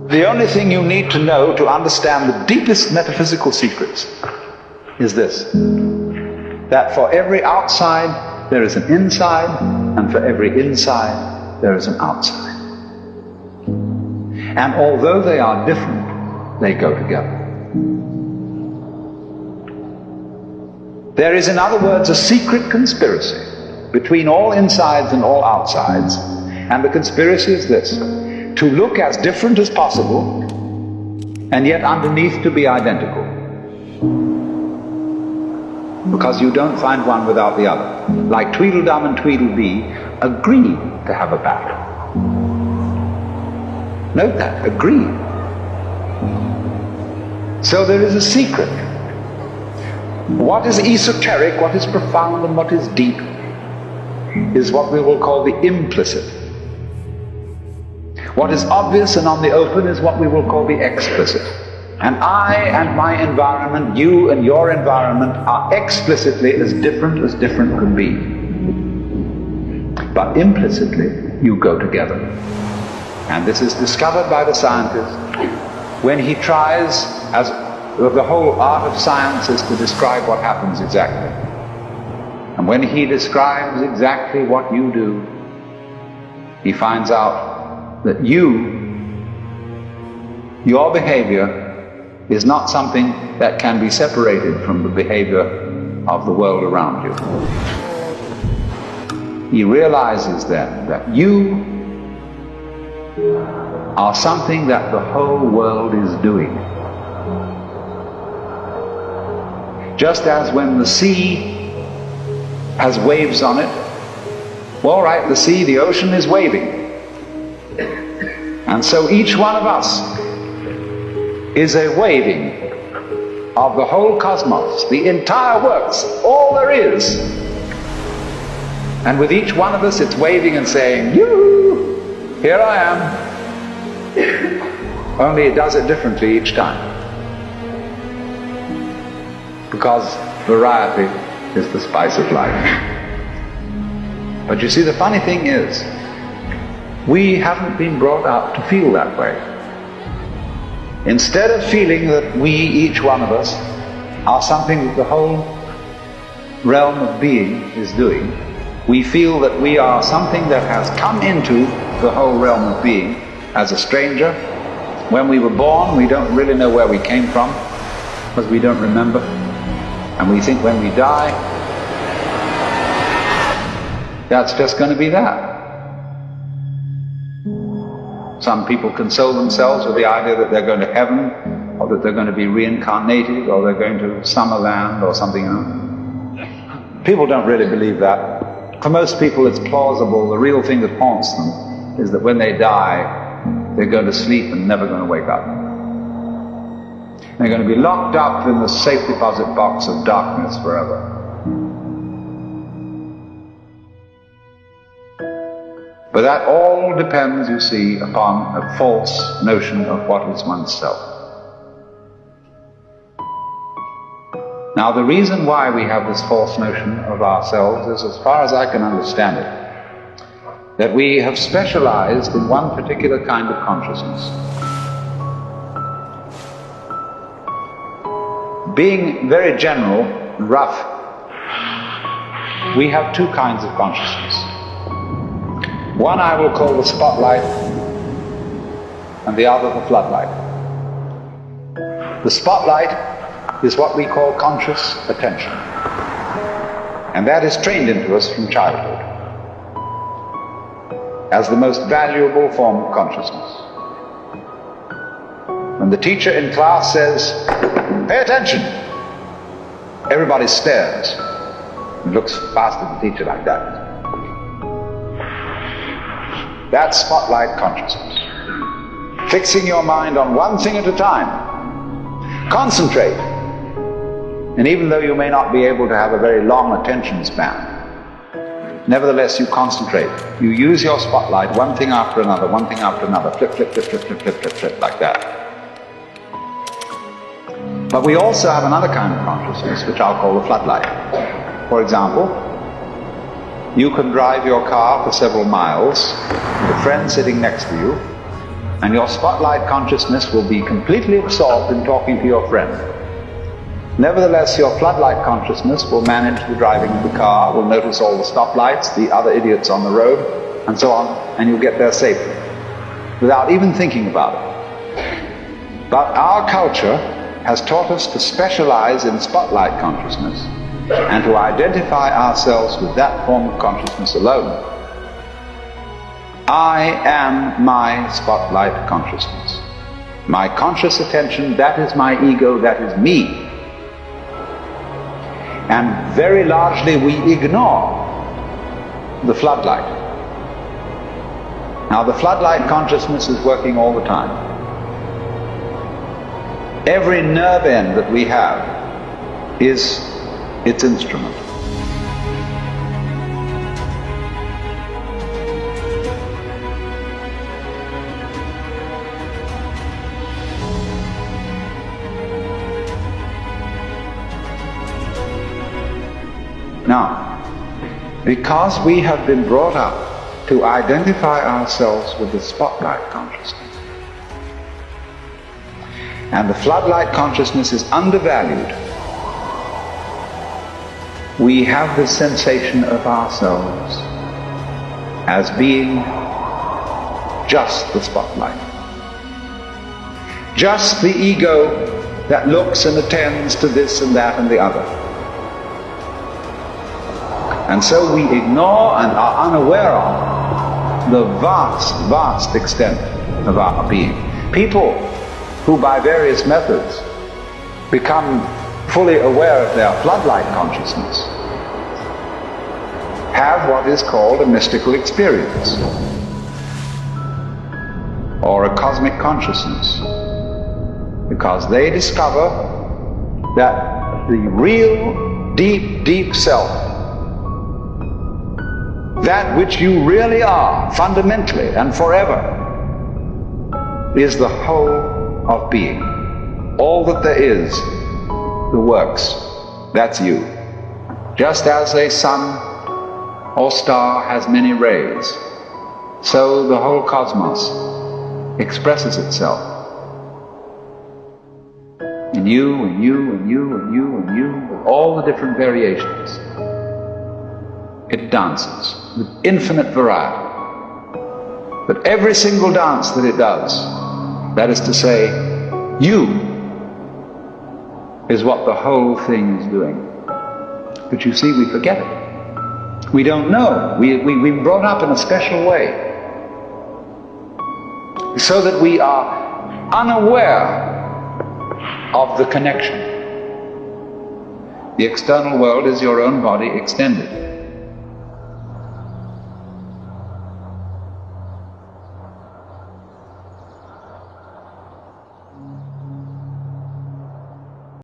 The only thing you need to know to understand the deepest metaphysical secrets is this: that for every outside there is an inside, and for every inside there is an outside. And although they are different, they go together. There is, in other words, a secret conspiracy between all insides and all outsides, and the conspiracy is this: to look as different as possible, and yet underneath to be identical. Because you don't find one without the other. Like Tweedledum and Tweedledee agreed to have a battle. Note that, agreed. So there is a secret. What is esoteric, what is profound, and what is deep is what we will call the implicit. What is obvious and on the open is what we will call the explicit. And I and my environment, you and your environment, are explicitly as different could be. But implicitly, you go together. And this is discovered by the scientist when he tries, as the whole art of science is to describe what happens exactly. And when he describes exactly what you do, he finds out that your behavior is not something that can be separated from the behavior of the world around you. He realizes then that you are something that the whole world is doing. Just as when the sea has waves on it, well, right, the sea, the ocean is waving. And so each one of us is a waving of the whole cosmos, the entire works, all there is. And with each one of us, it's waving and saying, "You, here I am." Only it does it differently each time. Because variety is the spice of life. But you see, the funny thing is, we haven't been brought up to feel that way. Instead of feeling that we, each one of us, are something that the whole realm of being is doing, we feel that we are something that has come into the whole realm of being as a stranger. When we were born, we don't really know where we came from, because we don't remember. And we think when we die, that's just going to be that. Some people console themselves with the idea that they're going to heaven, or that they're going to be reincarnated, or they're going to Summerland or something else. People don't really believe that. For most people it's plausible. The real thing that haunts them is that when they die, they're going to sleep and never going to wake up. They're going to be locked up in the safe deposit box of darkness forever. But that all depends, you see, upon a false notion of what is oneself. Now, the reason why we have this false notion of ourselves is, as far as I can understand it, that we have specialized in one particular kind of consciousness. Being very general and rough, we have two kinds of consciousness. One I will call the spotlight, and the other the floodlight. The spotlight is what we call conscious attention, and that is trained into us from childhood as the most valuable form of consciousness. When the teacher in class says, "Pay attention," everybody stares and looks fast at the teacher like that. That's spotlight consciousness. Fixing your mind on one thing at a time. Concentrate. And even though you may not be able to have a very long attention span, nevertheless you concentrate. You use your spotlight, one thing after another, one thing after another, flip, flip, flip, flip, flip, flip, flip, flip, like that. But we also have another kind of consciousness, which I'll call the floodlight. For example, you can drive your car for several miles with a friend sitting next to you, and your spotlight consciousness will be completely absorbed in talking to your friend. Nevertheless, your floodlight consciousness will manage the driving of the car, will notice all the stoplights, the other idiots on the road, and so on, and you'll get there safely, without even thinking about it. But our culture has taught us to specialize in spotlight consciousness and to identify ourselves with that form of consciousness alone. I am my spotlight consciousness. My conscious attention, that is my ego, that is me. And very largely we ignore the floodlight. Now the floodlight consciousness is working all the time. Every nerve end that we have is its instrument. Now, because we have been brought up to identify ourselves with the spotlight consciousness, and the floodlight consciousness is undervalued, we have the sensation of ourselves as being just the spotlight, just the ego that looks and attends to this and that and the other. And so we ignore and are unaware of the vast, vast extent of our being. People who by various methods become fully aware of their floodlight consciousness have what is called a mystical experience or a cosmic consciousness, because they discover that the real deep, deep self, that which you really are, fundamentally and forever, is the whole of being. All that there is, the works, that's you. Just as a sun or star has many rays, so the whole cosmos expresses itself in you, and you, and you, and you, and you, with all the different variations. It dances with infinite variety. But every single dance that it does, that is to say, you, is what the whole thing is doing. But you see, we forget it. We don't know. We've been brought up in a special way, so that we are unaware of the connection. The external world is your own body extended.